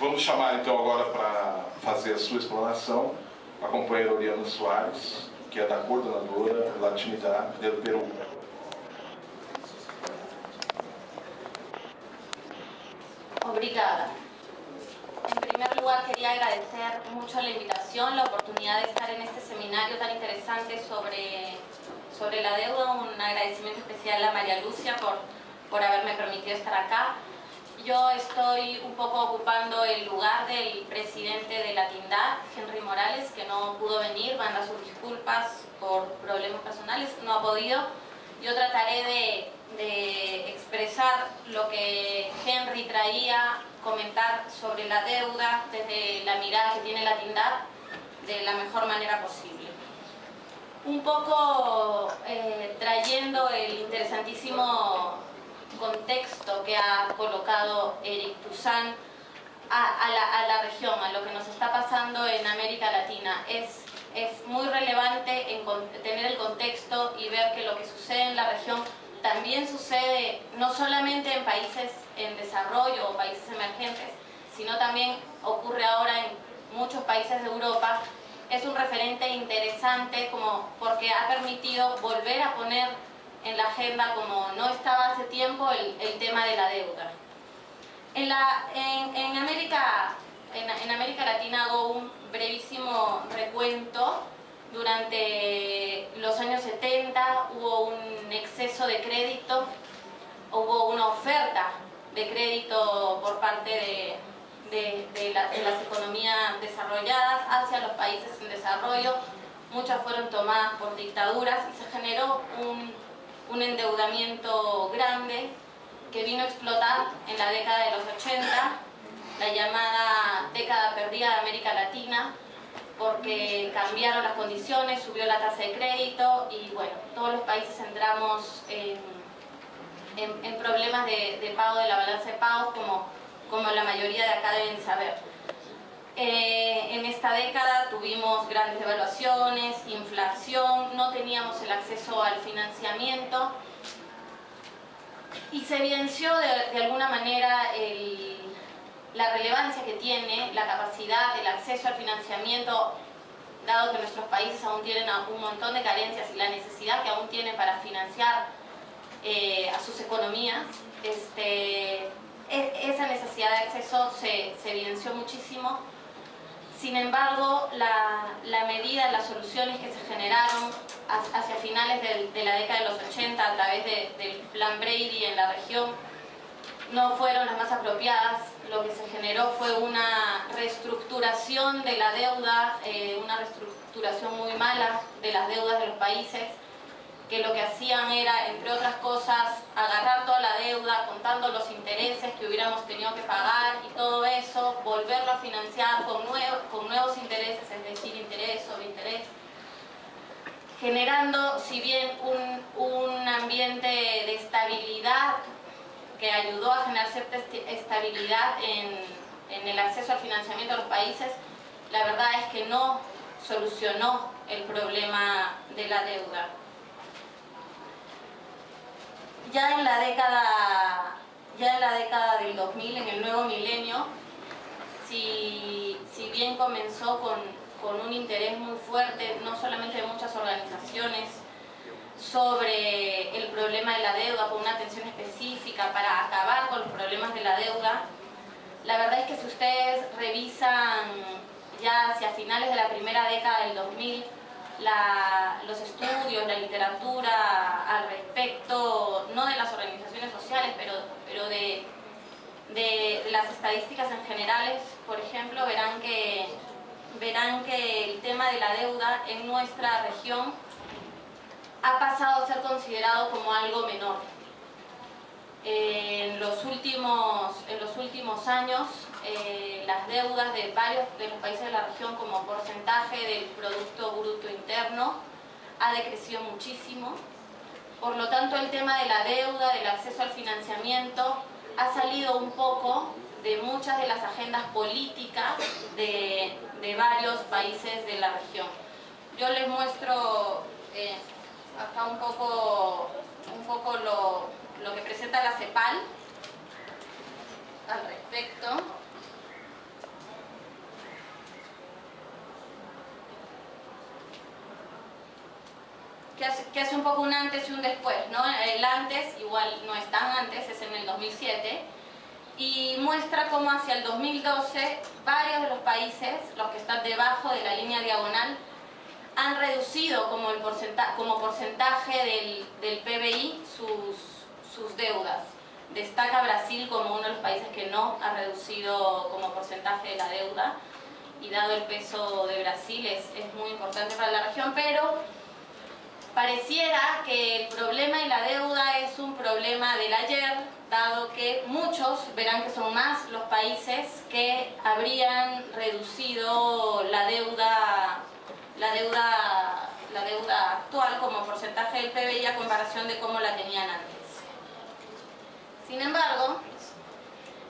Vamos chamar então agora para fazer a sua explanação a companheira Oriana Soares, que é da coordenadora Latinidad del Perú. Obrigada. En primer lugar, quería agradecer mucho la invitación, la oportunidad de estar en este seminario tan interesante sobre la deuda. Un agradecimiento especial a María Lucia por haberme permitido estar acá. Yo estoy un poco ocupando el lugar del presidente de Latinidad, Henry Morales, que no pudo venir, manda sus disculpas por problemas personales, no ha podido. Yo trataré de expresar lo que Henry traía, comentar sobre la deuda desde la mirada que tiene Latinidad de la mejor manera posible. Un poco trayendo el interesantísimo contexto que ha colocado Eric Toussaint a la región, a lo que nos está pasando en América Latina. Es muy relevante tener el contexto y ver que lo que sucede en la región también sucede no solamente en países en desarrollo o países emergentes, sino también ocurre ahora en muchos países de Europa. Es un referente interesante porque ha permitido volver a poner en la agenda, como no estaba hace tiempo, el tema de la deuda. En América Latina hago un brevísimo recuento. Durante los años 70 hubo un exceso de crédito, hubo una oferta de crédito por parte de las economías desarrolladas hacia los países en desarrollo. Muchas fueron tomadas por dictaduras y se generó un endeudamiento grande que vino a explotar en la década de los 80, la llamada década perdida de América Latina, porque cambiaron las condiciones, subió la tasa de crédito y bueno, todos los países entramos en problemas de pago de la balanza de pagos, como la mayoría de acá deben saber. En esta década tuvimos grandes devaluaciones, inflación, no teníamos el acceso al financiamiento y se evidenció de alguna manera la relevancia que tiene la capacidad del acceso al financiamiento, dado que nuestros países aún tienen un montón de carencias y la necesidad que aún tienen para financiar a sus economías. Esa necesidad de acceso se evidenció muchísimo. Sin embargo, la medida, las soluciones que se generaron hacia finales de la década de los 80 a través del Plan Brady en la región no fueron las más apropiadas. Lo que se generó fue una reestructuración de la deuda, una reestructuración muy mala de las deudas de los países, que lo que hacían era, entre otras cosas, agarrar toda la deuda, contando los intereses que hubiéramos tenido que pagar y todo eso, volverlo a financiar con nuevos intereses, es decir, interés sobre interés, generando, si bien un ambiente de estabilidad que ayudó a generar cierta estabilidad en el acceso al financiamiento de los países, la verdad es que no solucionó el problema de la deuda. Ya en la década del 2000, en el nuevo milenio, si bien comenzó con un interés muy fuerte, no solamente de muchas organizaciones, sobre el problema de la deuda, con una atención específica para acabar con los problemas de la deuda, la verdad es que si ustedes revisan ya hacia finales de la primera década del 2000, los estudios, la literatura al respecto, no de las organizaciones sociales, pero de las estadísticas en generales, por ejemplo, verán que el tema de la deuda en nuestra región ha pasado a ser considerado como algo menor. En los últimos años, las deudas de varios de los países de la región como porcentaje del Producto Bruto Interno ha decrecido muchísimo. Por lo tanto, el tema de la deuda, del acceso al financiamiento, ha salido un poco de muchas de las agendas políticas de varios países de la región. Yo les muestro acá un poco lo que presenta la CEPAL al respecto. que hace un poco un antes y un después, ¿no? El antes, igual no es tan antes, es en el 2007, y muestra cómo hacia el 2012 varios de los países, los que están debajo de la línea diagonal, han reducido como porcentaje del PBI sus deudas. Destaca Brasil como uno de los países que no ha reducido como porcentaje de la deuda, y dado el peso de Brasil es muy importante para la región, pero pareciera que el problema de la deuda es un problema del ayer, dado que muchos verán que son más los países que habrían reducido la deuda actual como porcentaje del PBI a comparación de cómo la tenían antes. Sin embargo,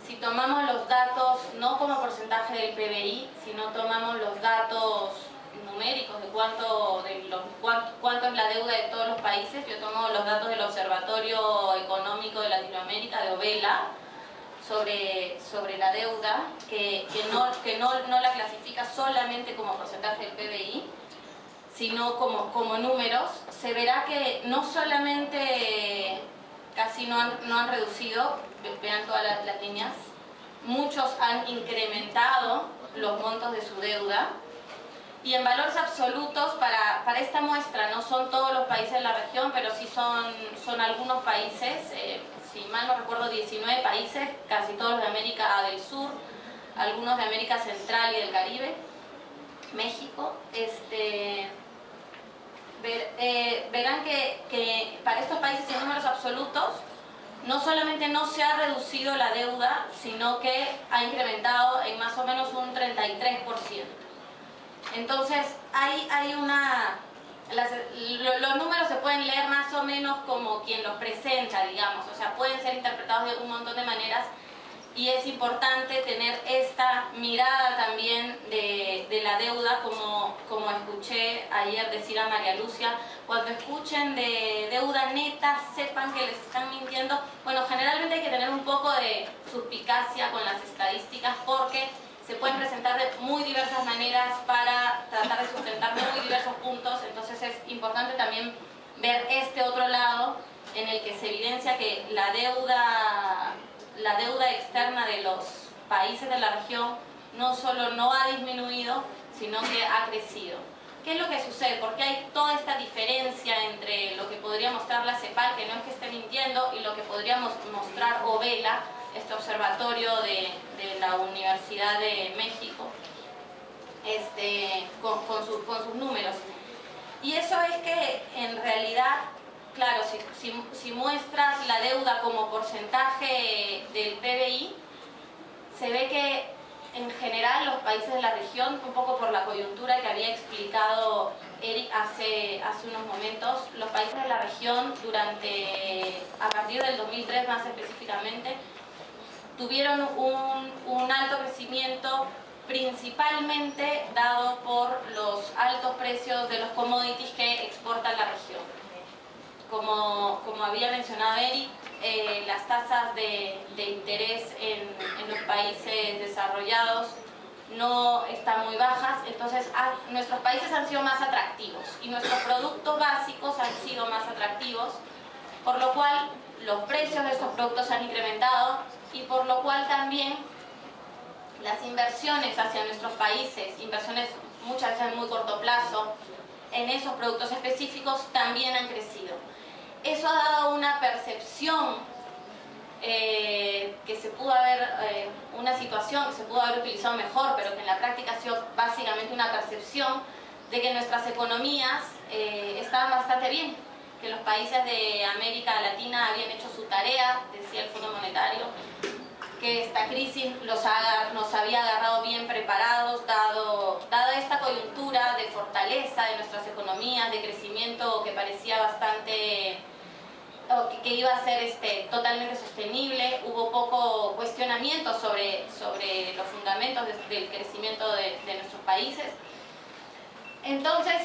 si tomamos los datos no como porcentaje del PBI, sino tomamos los datos numéricos de cuánto es la deuda de todos los países, yo tomo los datos del Observatorio Económico de Latinoamérica, de OVELA, sobre la deuda, que no la clasifica solamente como porcentaje del PBI, sino como números, se verá que no solamente casi no han reducido, vean todas las líneas, muchos han incrementado los montos de su deuda, y en valores absolutos para esta muestra no son todos los países de la región, pero sí son algunos países, si mal no recuerdo 19 países, casi todos de América del Sur, algunos de América Central y del Caribe, México. Verán que para estos países en números absolutos no solamente no se ha reducido la deuda, sino que ha incrementado en más o menos un 33%. Entonces los números se pueden leer más o menos como quien los presenta, digamos, o sea, pueden ser interpretados de un montón de maneras, y es importante tener esta mirada también de la deuda, como escuché ayer decir a María Lucia. Cuando escuchen de deuda neta, sepan que les están mintiendo. Bueno, generalmente hay que tener un poco de suspicacia con las estadísticas, porque se pueden presentar de muy diversas maneras para tratar de sustentar muy diversos puntos. Entonces es importante también ver este otro lado, en el que se evidencia que la deuda externa de los países de la región no solo no ha disminuido, sino que ha crecido. ¿Qué es lo que sucede? ¿Por qué hay toda esta diferencia entre lo que podría mostrar la CEPAL, que no es que esté mintiendo, y lo que podría mostrar OVELA, este observatorio de la Universidad de México, con sus números? Y eso es que en realidad, claro, si muestras la deuda como porcentaje del PBI, se ve que en general los países de la región, un poco por la coyuntura que había explicado Eric hace unos momentos, los países de la región a partir del 2003 más específicamente, tuvieron un alto crecimiento, principalmente dado por los altos precios de los commodities que exporta la región. Como había mencionado Eric, las tasas de interés en los países desarrollados no están muy bajas, entonces nuestros países han sido más atractivos y nuestros productos básicos han sido más atractivos, por lo cual los precios de estos productos han incrementado, y por lo cual también las inversiones hacia nuestros países, inversiones muchas veces a muy corto plazo, en esos productos específicos también han crecido. Eso ha dado una percepción que se pudo haber, una situación que se pudo haber utilizado mejor, pero que en la práctica ha sido básicamente una percepción de que nuestras economías estaban bastante bien, que los países de América Latina habían hecho su tarea, decía el Fondo Monetario, que esta crisis nos había agarrado bien preparados, dada esta coyuntura de fortaleza de nuestras economías, de crecimiento que parecía bastante, que iba a ser totalmente sostenible. Hubo poco cuestionamiento sobre los fundamentos del crecimiento de nuestros países. Entonces,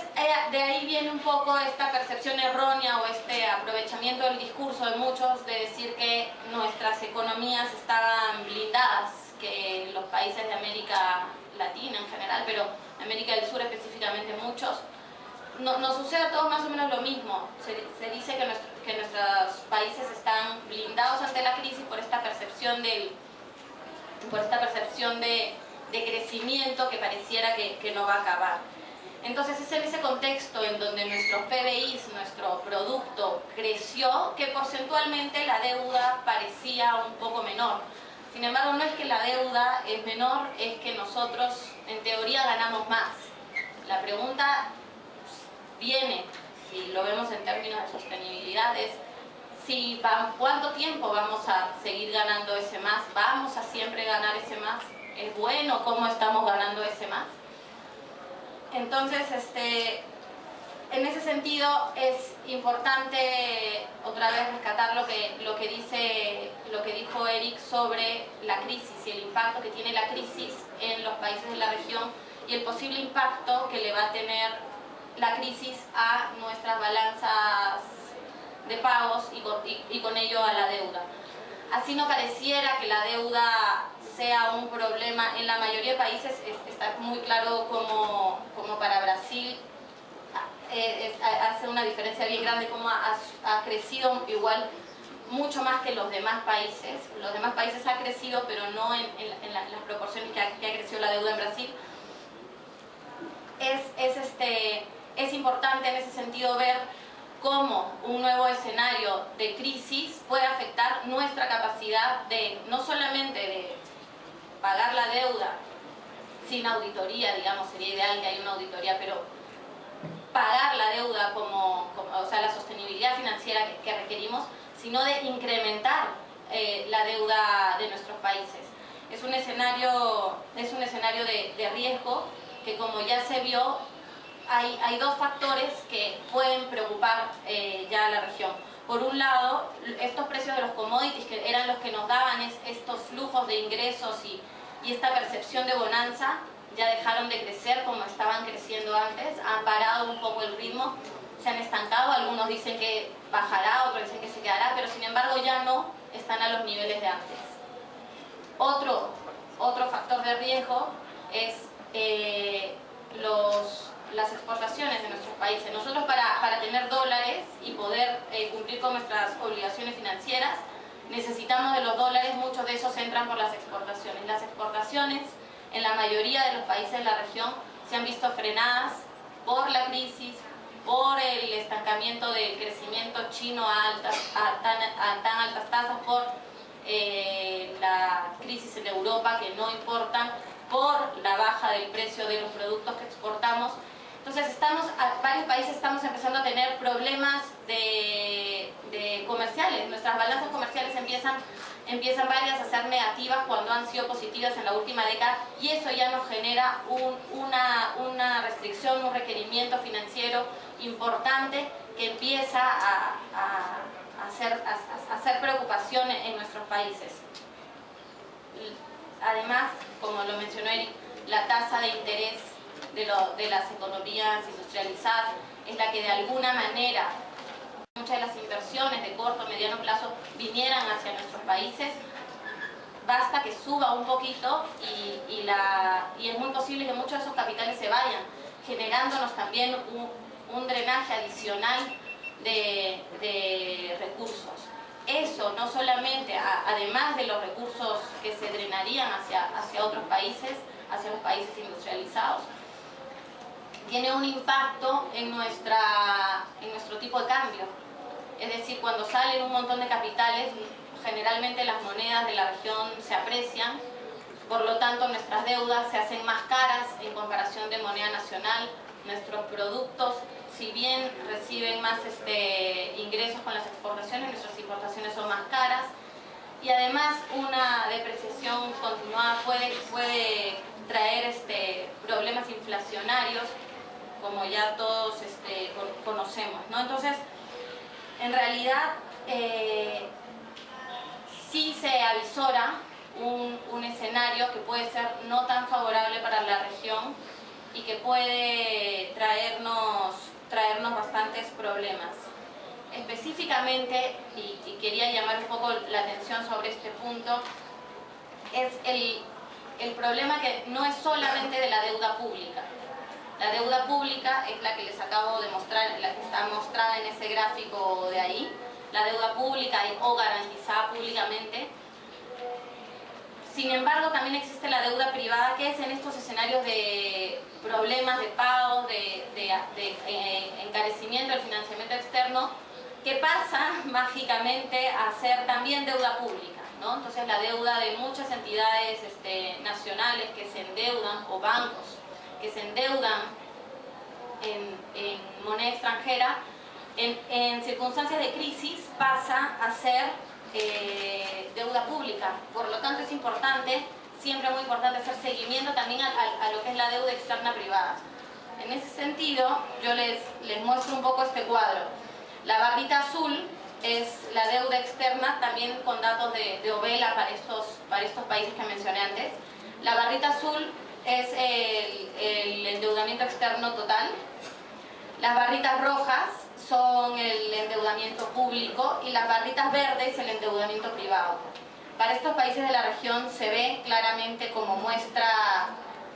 de ahí viene un poco esta percepción errónea o este aprovechamiento del discurso de muchos de decir que nuestras economías estaban blindadas, que los países de América Latina en general, pero América del Sur específicamente muchos, nos sucede a todos más o menos lo mismo. Se dice que nuestros países están blindados ante la crisis por esta percepción de crecimiento que pareciera que no va a acabar. Entonces es en ese contexto en donde nuestros PBIs, nuestro producto, creció, que porcentualmente la deuda parecía un poco menor. Sin embargo, no es que la deuda es menor, es que nosotros en teoría ganamos más. La pregunta viene, si lo vemos en términos de sostenibilidad, es ¿cuánto tiempo vamos a seguir ganando ese más? ¿Vamos a siempre ganar ese más? ¿Es bueno cómo estamos ganando ese más? Entonces, en ese sentido es importante otra vez rescatar lo que dijo Eric sobre la crisis y el impacto que tiene la crisis en los países de la región y el posible impacto que le va a tener la crisis a nuestras balanzas de pagos y con ello a la deuda. Así no pareciera que la deuda sea un problema en la mayoría de países, está muy claro como para Brasil hace una diferencia bien grande, como ha crecido igual mucho más que los demás países. Los demás países ha crecido, pero no en las proporciones que ha crecido la deuda en Brasil. Es importante en ese sentido ver cómo un nuevo escenario de crisis puede afectar nuestra capacidad de, no solamente de pagar la deuda sin auditoría, digamos, sería ideal que haya una auditoría, pero pagar la deuda o sea, la sostenibilidad financiera que requerimos, sino de incrementar la deuda de nuestros países. Es un escenario de riesgo que, como ya se vio, hay dos factores que pueden preocupar ya a la región. Por un lado, estos precios de los commodities, que eran los que nos daban estos flujos de ingresos y esta percepción de bonanza, ya dejaron de crecer como estaban creciendo antes, han parado un poco el ritmo, se han estancado, algunos dicen que bajará, otros dicen que se quedará, pero sin embargo ya no están a los niveles de antes. Otro factor de riesgo es las exportaciones de nuestros países. Nosotros para tener dólares y poder cumplir con nuestras obligaciones financieras, necesitamos de los dólares, muchos de esos entran por las exportaciones. Las exportaciones en la mayoría de los países de la región se han visto frenadas por la crisis, por el estancamiento del crecimiento chino a tan altas tasas, por la crisis en Europa que no importan, por la baja del precio de los productos que exportamos. Entonces varios países estamos empezando a tener problemas de comerciales. Nuestras balanzas comerciales empiezan varias a ser negativas cuando han sido positivas en la última década, y eso ya nos genera una restricción, un requerimiento financiero importante que empieza a hacer preocupación en nuestros países. Además, como lo mencionó Eric, la tasa de interés de las economías industrializadas es la que de alguna manera muchas de las inversiones de corto o mediano plazo vinieran hacia nuestros países. Basta que suba un poquito y es muy posible que muchos de esos capitales se vayan, generándonos también un drenaje adicional de recursos. Eso no solamente, además de los recursos que se drenarían hacia otros países, hacia los países industrializados, tiene un impacto en nuestro tipo de cambio. Es decir, cuando salen un montón de capitales, generalmente las monedas de la región se aprecian, por lo tanto nuestras deudas se hacen más caras en comparación de moneda nacional. Nuestros productos, si bien reciben más ingresos con las exportaciones, nuestras importaciones son más caras, y además una depreciación continuada puede traer problemas inflacionarios, como ya todos conocemos, ¿no? Entonces, en realidad, sí se avisora un escenario que puede ser no tan favorable para la región y que puede traernos bastantes problemas. Específicamente, y quería llamar un poco la atención sobre este punto, es el problema que no es solamente de la deuda pública. La deuda pública es la que les acabo de mostrar, la que está mostrada en ese gráfico de ahí. La deuda pública o garantizada públicamente. Sin embargo, también existe la deuda privada, que es en estos escenarios de problemas de pagos, de encarecimiento del financiamiento externo, que pasa mágicamente a ser también deuda pública, ¿no? Entonces la deuda de muchas entidades nacionales que se endeudan, o bancos que se endeudan en moneda extranjera, en circunstancias de crisis pasa a ser deuda pública. Por lo tanto es importante, siempre muy importante, hacer seguimiento también a lo que es la deuda externa privada. En ese sentido, yo les muestro un poco este cuadro. La barrita azul es la deuda externa, también con datos de Ovela para estos países que mencioné antes. La barrita azul es el endeudamiento externo total. Las barritas rojas son el endeudamiento público y las barritas verdes el endeudamiento privado. Para estos países de la región se ve claramente, como muestra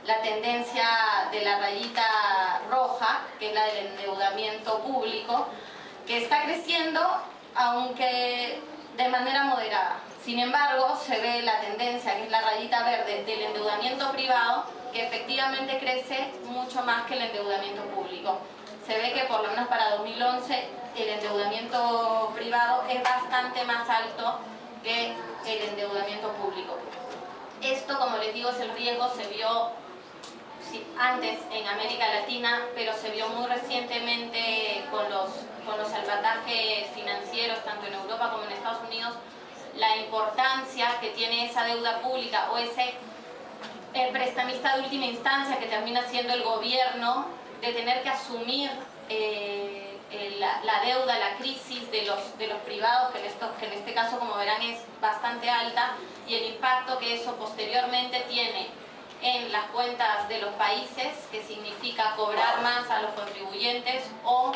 la tendencia de la rayita roja, que es la del endeudamiento público, que está creciendo, aunque de manera moderada. Sin embargo, se ve la tendencia, que es la rayita verde, del endeudamiento privado, que efectivamente crece mucho más que el endeudamiento público. Se ve que por lo menos para 2011 el endeudamiento privado es bastante más alto que el endeudamiento público. Esto, como les digo, es el riesgo, se vio antes en América Latina, pero se vio muy recientemente con los salvatajes financieros, tanto en Europa como en Estados Unidos, la importancia que tiene esa deuda pública o ese prestamista de última instancia que termina siendo el gobierno, de tener que asumir la deuda, la crisis de los privados, que en este caso, como verán, es bastante alta, y el impacto que eso posteriormente tiene en las cuentas de los países, que significa cobrar más a los contribuyentes o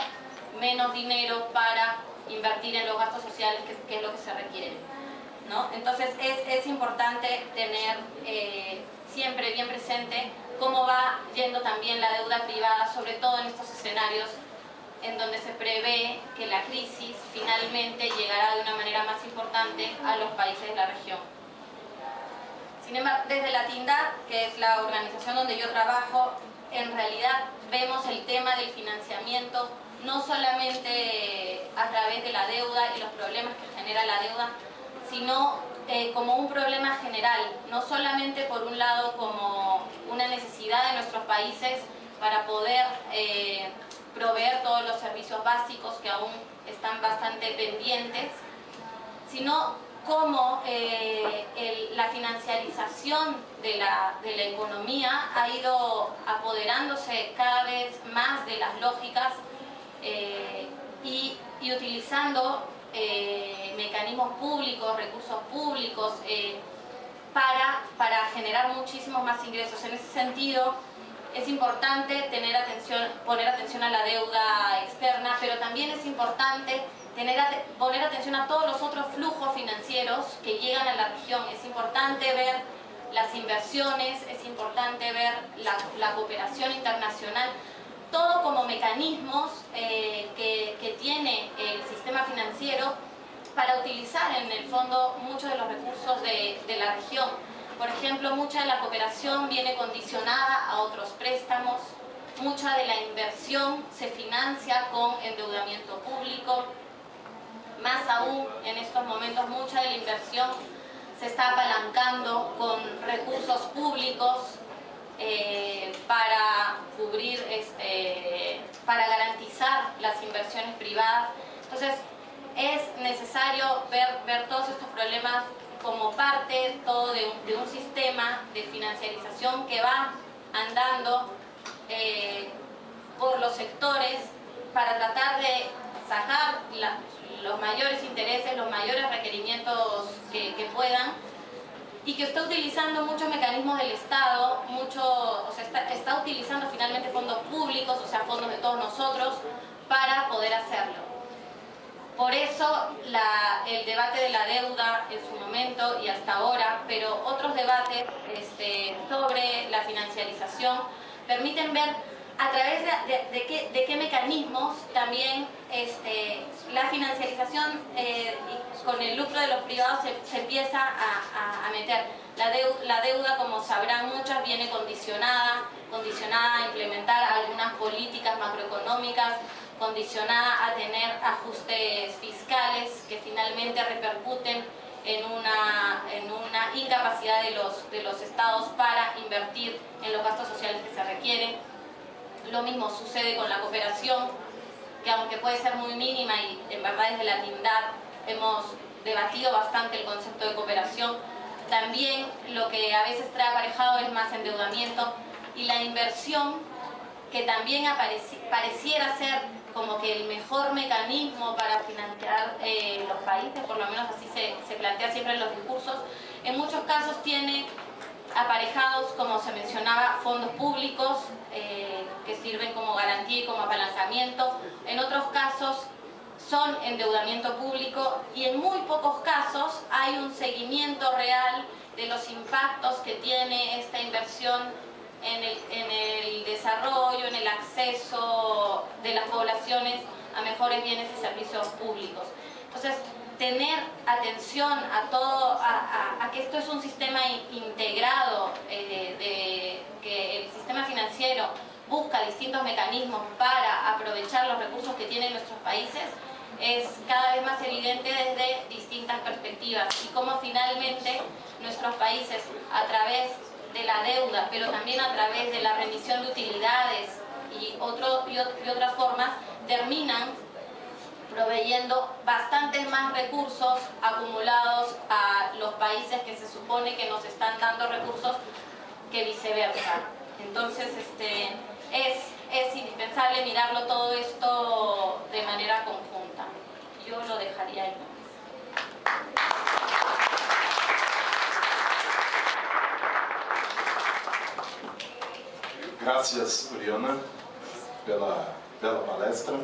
menos dinero para invertir en los gastos sociales, que es lo que se requiere, ¿no? Entonces es importante tener siempre bien presente cómo va yendo también la deuda privada, sobre todo en estos escenarios en donde se prevé que la crisis finalmente llegará de una manera más importante a los países de la región. Sin embargo, desde la TINDAD, que es la organización donde yo trabajo, en realidad vemos el tema del financiamiento no solamente a través de la deuda y los problemas que genera la deuda, sino como un problema general, no solamente por un lado como una necesidad de nuestros países para poder proveer todos los servicios básicos que aún están bastante pendientes, sino como la financiarización de la economía ha ido apoderándose cada vez más de las lógicas y utilizando mecanismos públicos, recursos públicos para generar muchísimos más ingresos. En ese sentido es importante poner atención a la deuda externa, pero también es importante poner atención a todos los otros flujos financieros que llegan a la región. Es importante ver las inversiones, es importante ver la cooperación internacional, todo como mecanismos que tiene el sistema financiero para utilizar en el fondo muchos de los recursos de la región. Por ejemplo, mucha de la cooperación viene condicionada a otros préstamos, mucha de la inversión se financia con endeudamiento público, más aún en estos momentos mucha de la inversión se está apalancando con recursos públicos para cubrir, para garantizar las inversiones privadas. Entonces es necesario ver todos estos problemas como parte todo de un sistema de financiarización que va andando por los sectores para tratar de sacar los mayores intereses, los mayores requerimientos que puedan, y que está utilizando muchos mecanismos del Estado, está utilizando finalmente fondos públicos, o sea, fondos de todos nosotros, para poder hacerlo. Por eso el debate de la deuda en su momento y hasta ahora, pero otros debates sobre la financiarización, permiten ver a través de qué mecanismos también la financiarización con el lucro de los privados se empieza a meter. La deuda, como sabrán muchas, viene condicionada a implementar algunas políticas macroeconómicas, condicionada a tener ajustes fiscales que finalmente repercuten en una incapacidad de los estados para invertir en los gastos sociales que se requieren. Lo mismo sucede con la cooperación, que aunque puede ser muy mínima y en verdad desde la Tindad hemos debatido bastante el concepto de cooperación, también lo que a veces trae aparejado es más endeudamiento, y la inversión, que también pareciera ser como que el mejor mecanismo para financiar los países, por lo menos así se plantea siempre en los discursos, en muchos casos tiene aparejados, como se mencionaba, fondos públicos que sirven como garantía y como apalancamiento. En otros casos son endeudamiento público, y en muy pocos casos hay un seguimiento real de los impactos que tiene esta inversión en el desarrollo, en el acceso de las poblaciones a mejores bienes y servicios públicos. Entonces, tener atención a que esto es un sistema integrado, que el sistema financiero busca distintos mecanismos para aprovechar los recursos que tienen nuestros países, es cada vez más evidente desde distintas perspectivas, y cómo finalmente nuestros países, a través de la deuda, pero también a través de la remisión de utilidades y otras formas, terminan proveyendo bastantes más recursos acumulados a los países que se supone que nos están dando recursos que viceversa. Entonces es indispensable mirarlo todo esto de manera conjunta. Yo lo dejaría ahí. Gracias, Oriana, pela palestra.